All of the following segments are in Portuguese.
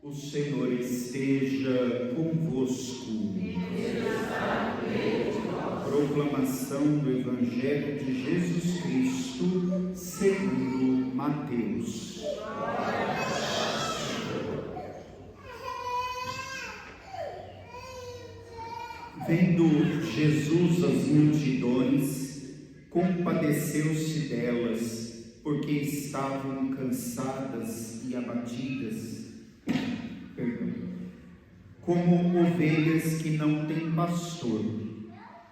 O Senhor esteja convosco. Proclamação do Evangelho de Jesus Cristo segundo Mateus. Vendo Jesus as multidões, compadeceu-se delas, porque estavam cansadas e abatidas, como ovelhas que não têm pastor.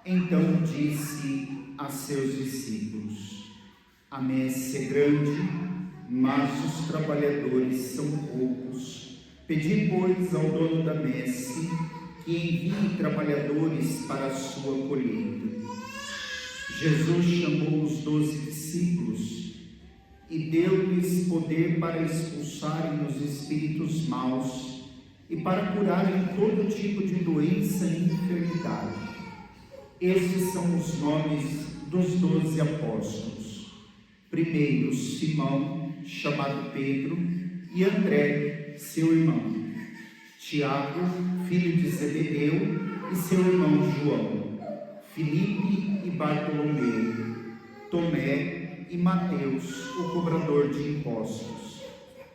Então disse a seus discípulos: a messe é grande, mas os trabalhadores são poucos. Pedi, pois, ao dono da messe que envie trabalhadores para a sua colheita. Jesus chamou os 12 discípulos e deu-lhes poder para expulsarem os espíritos maus e para curarem todo tipo de doença e enfermidade. Estes são os nomes dos 12 apóstolos. Primeiro, Simão, chamado Pedro, e André, seu irmão. Tiago, filho de Zebedeu, e seu irmão João. Filipe e Bartolomeu. Tomé e Mateus, o cobrador de impostos.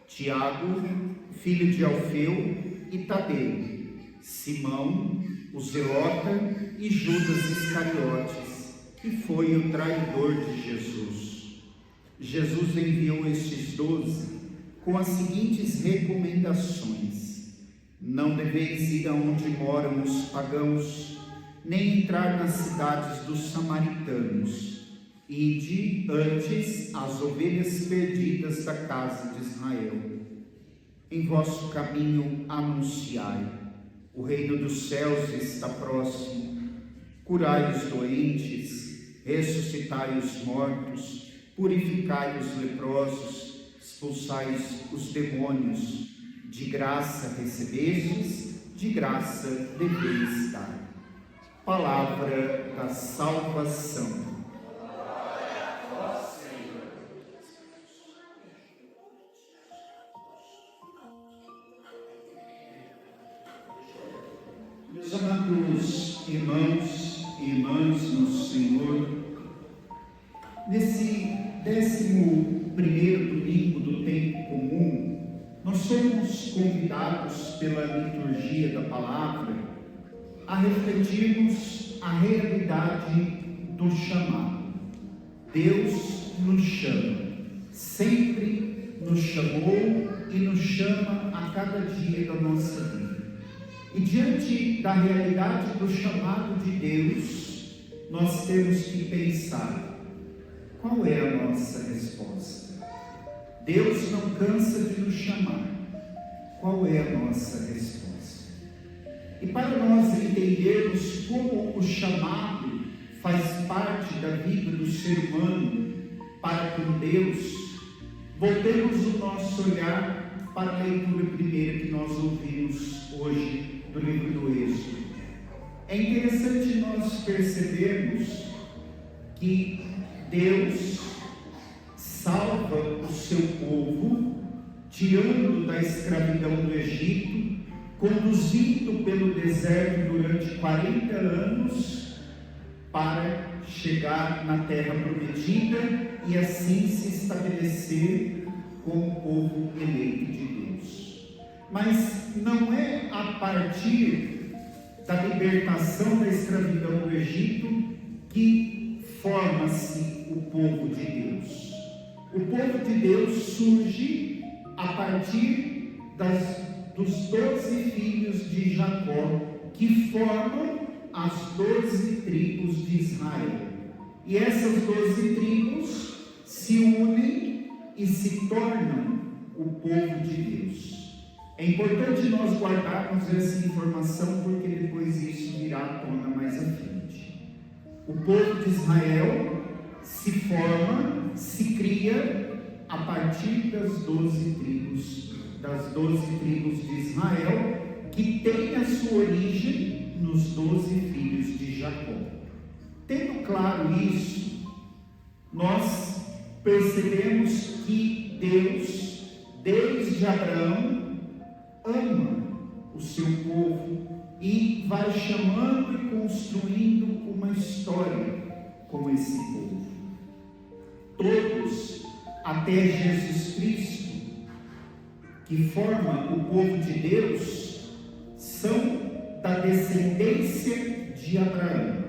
Tiago, filho de Alfeu, e Tadeu. Simão, o zelota, e Judas Iscariotes, que foi o traidor de Jesus. Jesus enviou estes 12 com as seguintes recomendações: não deveis ir aonde moram os pagãos, nem entrar nas cidades dos samaritanos. Ide antes às ovelhas perdidas da casa de Israel. Em vosso caminho anunciai: o reino dos céus está próximo. Curai os doentes, ressuscitai os mortos, purificai os leprosos, expulsai os demônios. De graça recebestes, de graça deveis dar. Palavra da salvação. Glória a vós, Senhor. Meus amados irmãos e irmãs no Senhor, nesse 11º domingo do tempo comum, nós somos convidados pela liturgia da palavra a refletirmos a realidade do chamado. Deus nos chama, sempre nos chamou e nos chama a cada dia da nossa vida. E diante da realidade do chamado de Deus, nós temos que pensar: qual é a nossa resposta? Deus não cansa de nos chamar. Qual é a nossa resposta? E para nós entendermos como o chamado faz parte da vida do ser humano para com Deus, voltemos o nosso olhar para a leitura primeira que nós ouvimos hoje do livro do Êxodo. É interessante nós percebermos que Deus salva o seu povo, tirando da escravidão do Egito, conduzindo pelo deserto durante 40 anos para chegar na terra prometida e assim se estabelecer como o povo eleito de Deus. Mas não é a partir da libertação da escravidão do Egito que forma-se o povo de Deus. O povo de Deus surge a partir dos 12 filhos de Jacó, que formam as 12 tribos de Israel. E essas 12 tribos se unem e se tornam o povo de Deus. É importante nós guardarmos essa informação, porque depois isso virá à tona mais à frente. O povo de Israel se forma, se cria a partir das 12 tribos de Israel, que tem a sua origem nos 12 filhos de Jacó. Tendo claro isso, nós percebemos que Deus, desde Abraão, ama o seu povo e vai chamando e construindo uma história com esse povo. Todos, até Jesus Cristo, que forma o povo de Deus, são da descendência de Abraão.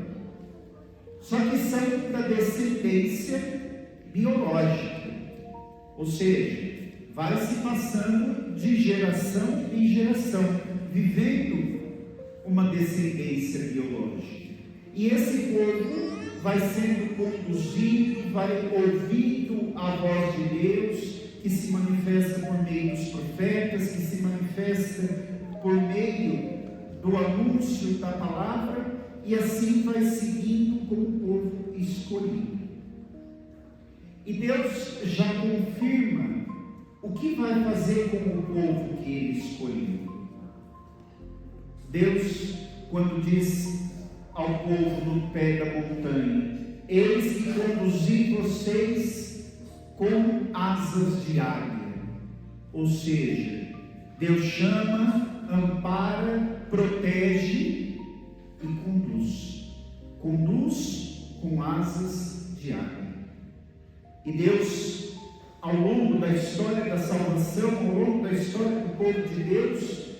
Só que são da descendência biológica, ou seja, vai se passando de geração em geração, vivendo uma descendência biológica. E esse povo vai sendo conduzido, vai ouvindo a voz de Deus, que se manifesta por meio dos profetas, que se manifesta por meio do anúncio da palavra, e assim vai seguindo como povo escolhido. E Deus já confirma o que vai fazer com o povo que Ele escolheu. Deus, quando diz ao povo no pé da montanha: eis que conduzi vocês com asas de águia. Ou seja, Deus chama, ampara, protege e conduz. Conduz com asas de águia. E Deus, ao longo da história da salvação, ao longo da história do povo de Deus,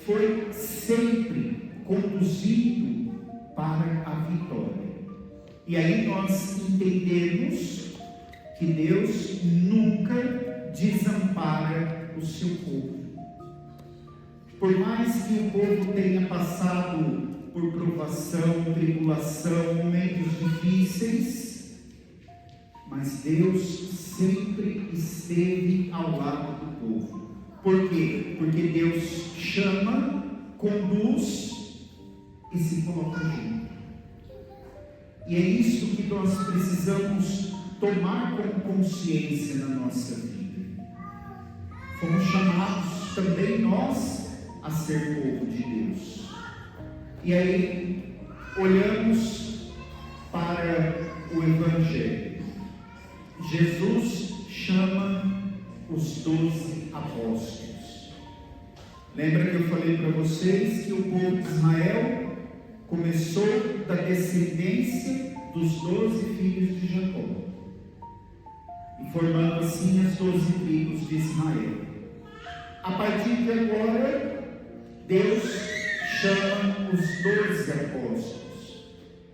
foi sempre conduzido para a vitória. E aí nós entendemos que Deus nunca desampara o seu povo. Por mais que o povo tenha passado por provação, tribulação, momentos difíceis, mas Deus sempre esteve ao lado do povo. Por quê? Porque Deus chama, conduz e se coloca junto. E é isso que nós precisamos tomar como consciência na nossa vida. Fomos chamados também nós a ser povo de Deus. E aí olhamos para o Evangelho. Jesus chama os 12 apóstolos. Lembra que eu falei para vocês que o povo de Israel começou da descendência dos 12 filhos de Jacó, e formando assim as 12 tribos de Israel. A partir de agora, Deus chama os 12 apóstolos,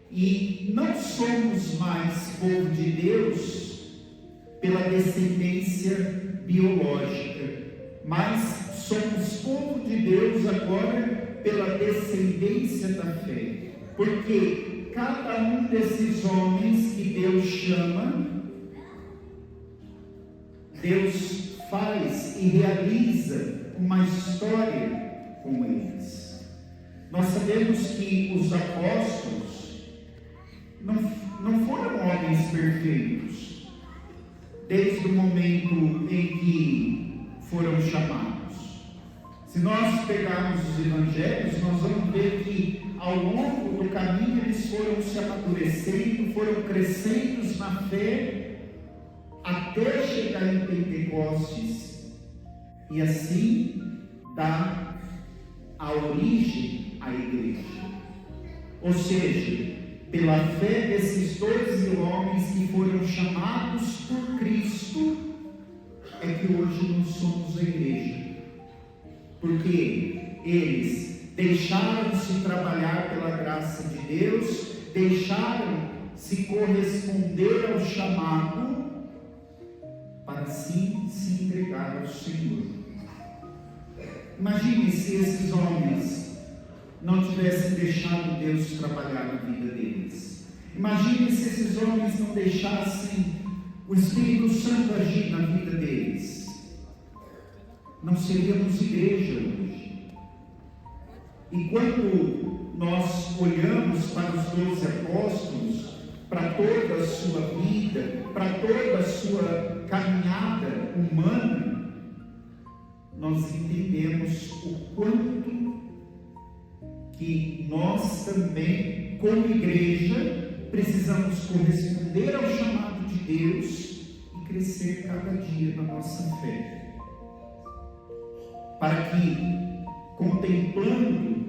e não somos mais povo de Deus pela descendência biológica, mas somos povo de Deus agora pela descendência da fé, porque cada um desses homens que Deus chama, Deus faz e realiza uma história com eles. Nós sabemos que os apóstolos não foram homens perfeitos desde o momento em que foram chamados. Se nós pegarmos os evangelhos, nós vamos ver que ao longo do caminho eles foram se amadurecendo, foram crescendo na fé, até chegar em Pentecostes, e assim dá a origem à igreja. Ou seja, pela fé desses 12 homens que foram chamados por Cristo, é que hoje nós somos a igreja. Porque eles deixaram-se trabalhar pela graça de Deus, deixaram-se corresponder ao chamado, para assim se entregar ao Senhor. Imagine se esses homens não tivessem deixado Deus trabalhar na vida deles. Imagine se esses homens não deixassem o Espírito Santo agir na vida deles. Não seríamos igreja hoje. E quando nós olhamos para os 12 apóstolos, para toda a sua vida, para toda a sua caminhada humana, nós entendemos o quanto que nós também, como igreja, precisamos corresponder ao chamado de Deus e crescer cada dia na nossa fé. para que, contemplando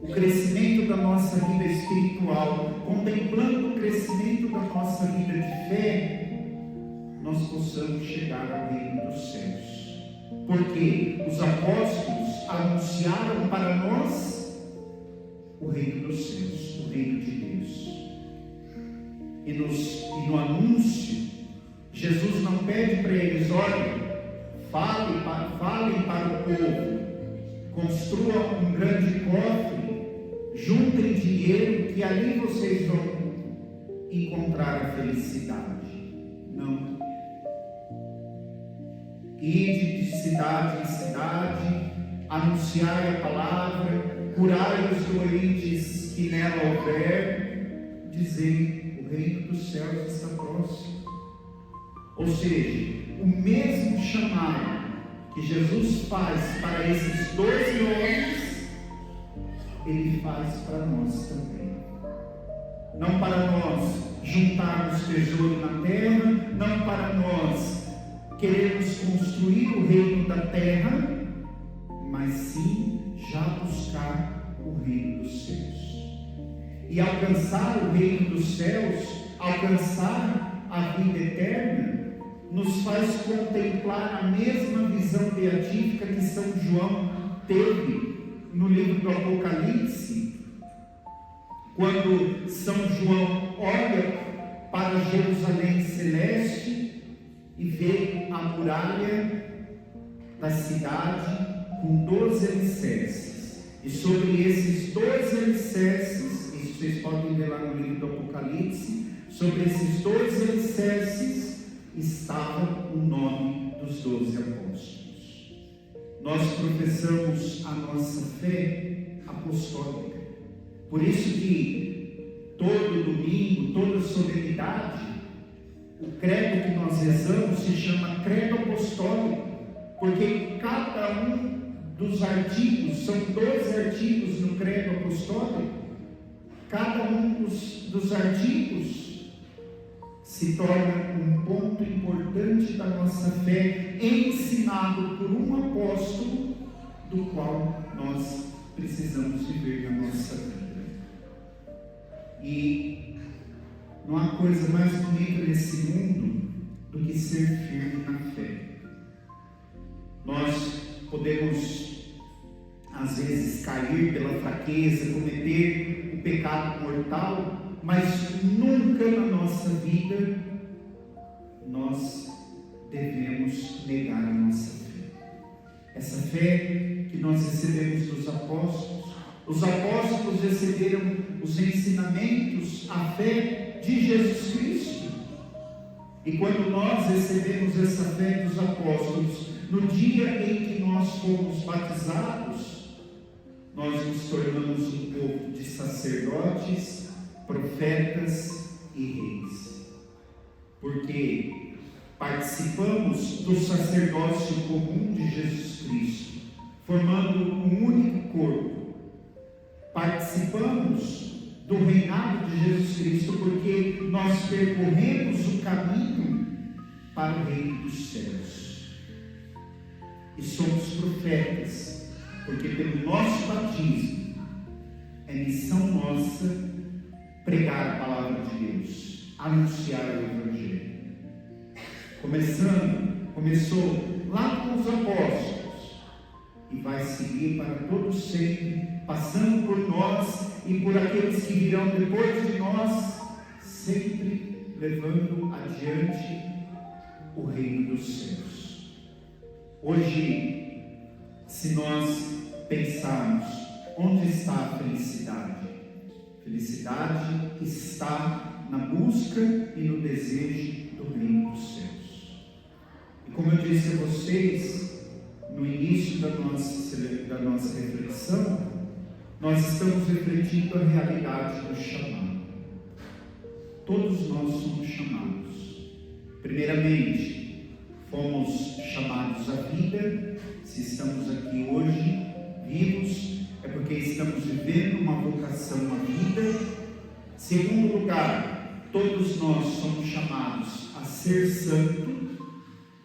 o crescimento da nossa vida espiritual, contemplando o crescimento da nossa vida de fé, nós possamos chegar ao reino dos céus. Porque os apóstolos anunciaram para nós o reino dos céus, o reino de Deus. E no anúncio, Jesus não pede para eles: olha, falem para o povo, construam um grande cofre, juntem dinheiro, que ali vocês vão encontrar a felicidade. Não. Ide de cidade em cidade, anunciai a palavra, curai os doentes que nela houver, dizei: o reino dos céus está próximo. Ou seja, o mesmo chamado que Jesus faz para esses 12 homens, Ele faz para nós também. Não para nós juntarmos tesouro na terra, não para nós queremos construir o reino da terra, mas sim já buscar o reino dos céus. E alcançar o reino dos céus, alcançar a vida eterna, nos faz contemplar a mesma visão beatífica que São João teve no livro do Apocalipse, quando São João olha para Jerusalém celeste e vê a muralha da cidade com 12 alicerces, e sobre esses 12 alicerces, isso vocês podem ver lá no livro do Apocalipse, sobre esses 12 alicerces estava o nome dos 12 apóstolos. Nós professamos a nossa fé apostólica. Por isso que todo domingo, toda solenidade, o credo que nós rezamos se chama credo apostólico, porque cada um dos artigos, são 12 artigos no credo apostólico, cada um dos artigos se torna um ponto importante da nossa fé, ensinado por um apóstolo, do qual nós precisamos viver na nossa vida. E não há coisa mais bonita nesse mundo do que ser firme na fé. Nós podemos, às vezes, cair pela fraqueza, cometer o pecado mortal, mas nunca na nossa vida nós devemos negar a nossa fé. Essa fé que nós recebemos dos apóstolos. Os apóstolos receberam os ensinamentos, a fé de Jesus Cristo. E quando nós recebemos essa fé dos apóstolos, no dia em que nós fomos batizados, nós nos tornamos um povo de sacerdotes, profetas e reis, porque participamos do sacerdócio comum de Jesus Cristo, formando um único corpo. Participamos do reinado de Jesus Cristo, porque nós percorremos o caminho para o reino dos céus. E somos profetas, porque pelo nosso batismo é missão nossa pregar a palavra de Deus, anunciar o Evangelho. Começou lá com os apóstolos e vai seguir para todos sempre, passando por nós e por aqueles que virão depois de nós, sempre levando adiante o reino dos céus. Hoje, se nós pensarmos onde está a felicidade, felicidade está na busca e no desejo do reino dos céus. E como eu disse a vocês no início da nossa reflexão, nós estamos refletindo a realidade do chamado. Todos nós somos chamados. Primeiramente, fomos chamados à vida. Se estamos aqui hoje vivos, é porque estamos vivendo uma vocação à vida. Segundo lugar, todos nós somos chamados a ser santo.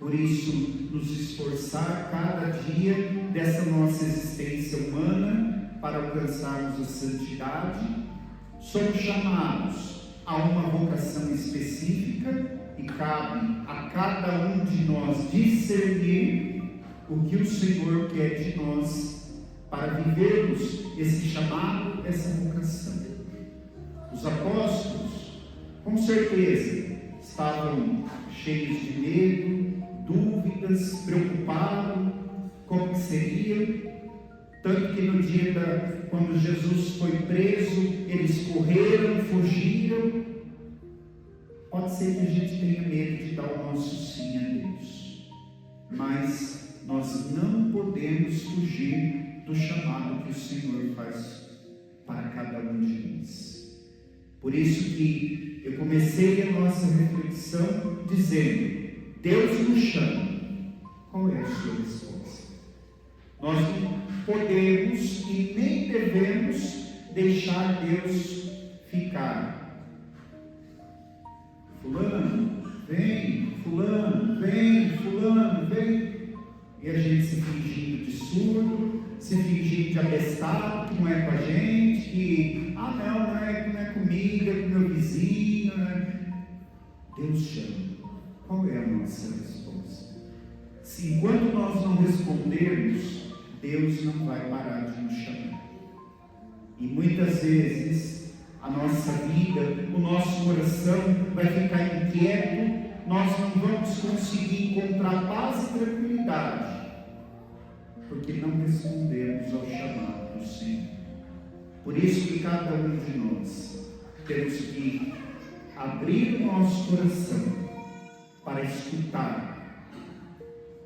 Por isso, nos esforçar cada dia dessa nossa existência humana para alcançarmos a santidade, somos chamados a uma vocação específica e cabe a cada um de nós discernir o que o Senhor quer de nós para vivermos esse chamado, essa vocação. Os apóstolos, com certeza, estavam cheios de medo, dúvidas, preocupados como que seria, tanto que no dia quando Jesus foi preso, eles correram, fugiram. Pode ser que a gente tenha medo de dar o nosso sim a Deus, mas nós não podemos fugir do chamado que o Senhor faz para cada um de nós. Por isso que eu comecei a nossa reflexão dizendo: Deus nos chama. Qual é a sua resposta? Nós não podemos e nem devemos deixar Deus ficar. Fulano, vem, fulano, vem, fulano, vem. E a gente se fingindo de surdo, se fingindo de abestado, que não é com a gente, que, não é comigo, é com meu vizinho, né? Deus chama. Qual é a nossa resposta? Se enquanto nós não respondermos, Deus não vai parar de nos chamar. E muitas vezes a nossa vida, o nosso coração vai ficar inquieto, nós não vamos conseguir encontrar paz e tranquilidade, porque não respondemos ao chamado do Senhor. Por isso que cada um de nós temos que abrir o nosso coração para escutar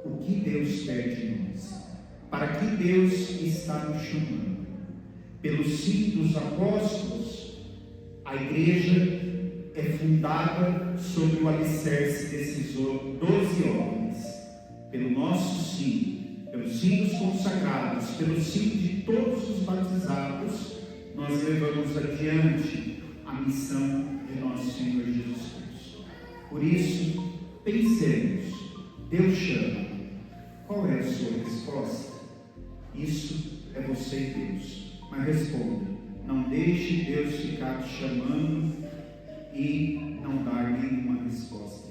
o que Deus quer de nós, para que Deus está nos chamando. Pelo sim dos apóstolos, a igreja é fundada sobre o alicerce desses 12 homens. Pelo nosso sim, pelo sim dos consagrados, pelo sim de todos os batizados, nós levamos adiante a missão de nosso Senhor Jesus Cristo. Por isso, pensemos: Deus chama. Qual é a sua resposta? Isso é você e Deus. Mas responda: não deixe Deus ficar te chamando e não dar nenhuma resposta.